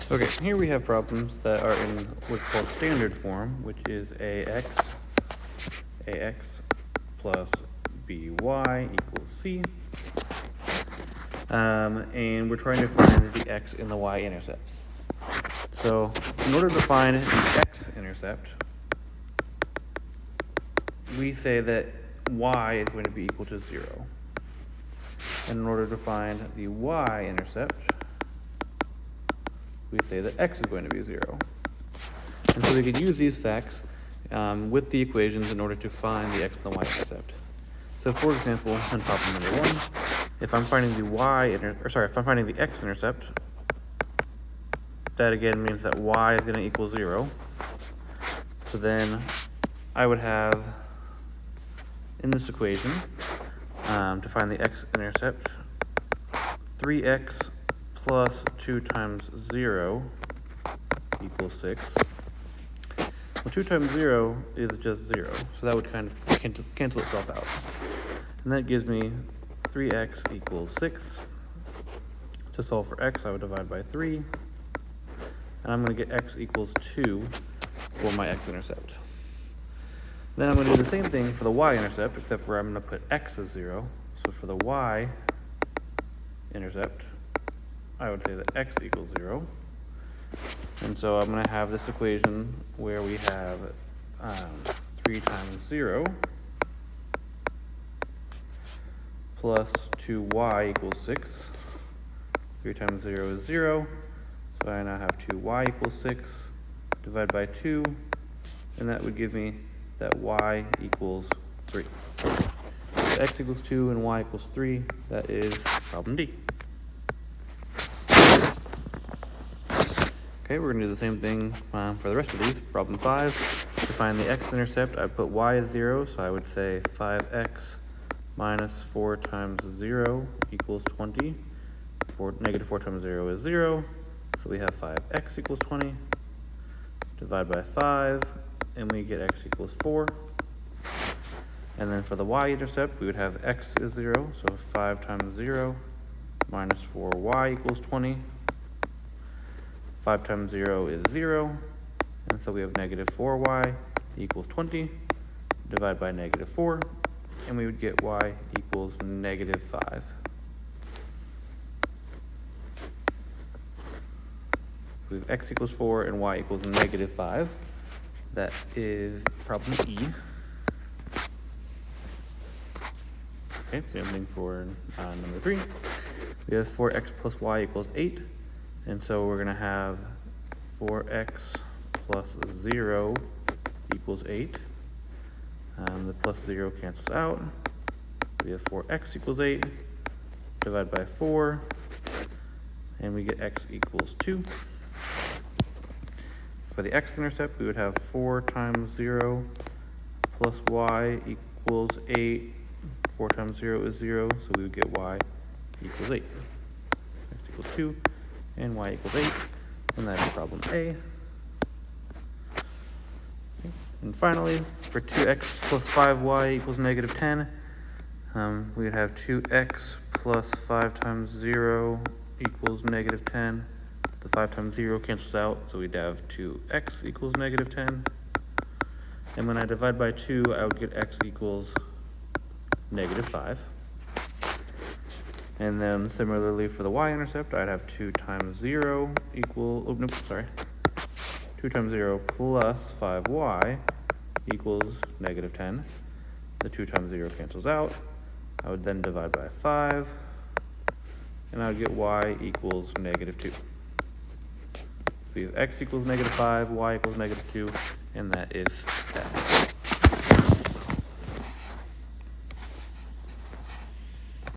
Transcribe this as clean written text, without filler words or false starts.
Okay, here we have problems that are in what's called standard form, which is ax plus by equals c. And we're trying to find the x and the y-intercepts. So in order to find the x-intercept, we say that y is going to be equal to 0. And in order to find the y-intercept, we say that x is going to be 0. And so we could use these facts with the equations in order to find the x and the y-intercept. So for example, in problem number 1, if I'm finding the x-intercept, that again means that y is going to equal 0. So then I would have, in this equation, to find the x-intercept, 3x plus 2 times 0 equals 6. Well, 2 times 0 is just 0, so that would kind of cancel itself out. And that gives me 3x equals 6. To solve for x, I would divide by 3. And I'm going to get x equals 2 for my x-intercept. Then I'm going to do the same thing for the y-intercept, except for I'm going to put x as 0. So for the y-intercept, I would say that x equals 0. And so I'm going to have this equation where we have 3 times 0 plus 2y equals 6. 3 times 0 is 0. So I now have 2y equals 6. Divide by 2. And that would give me that y equals 3. So x equals 2 and y equals 3. That is problem D. Okay, we're going to do the same thing for the rest of these. Problem 5, to find the x-intercept, I put y as 0, so I would say 5x minus 4 times 0 equals 20. Negative 4 times 0 is 0, so we have 5x equals 20. Divide by 5, and we get x equals 4. And then for the y-intercept, we would have x is 0, so 5 times 0 minus 4y equals 20. 5 times 0 is 0, and so we have negative 4y equals 20. Divide by negative 4, and we would get y equals negative 5. We have x equals 4 and y equals negative 5. That is problem E. Okay, same thing for number 3. We have 4x plus y equals 8. And so we're going to have 4x plus 0 equals 8. The plus 0 cancels out. We have 4x equals 8. Divide by 4. And we get x equals 2. For the x-intercept, we would have 4 times 0 plus y equals 8. 4 times 0 is 0, so we would get y equals 8. X equals 2. And y equals 8, and that's problem A. Okay. And finally, for 2x plus 5y equals negative 10, we would have 2x plus 5 times 0 equals negative 10. The 5 times 0 cancels out, so we'd have 2x equals negative 10. And when I divide by 2, I would get x equals negative 5. And then similarly for the y-intercept, I'd have 2 times 0 equal, 2 times 0 plus 5y equals negative 10. The 2 times 0 cancels out. I would then divide by 5, and I would get y equals negative 2. So we have x equals negative 5, y equals negative 2, and that is F.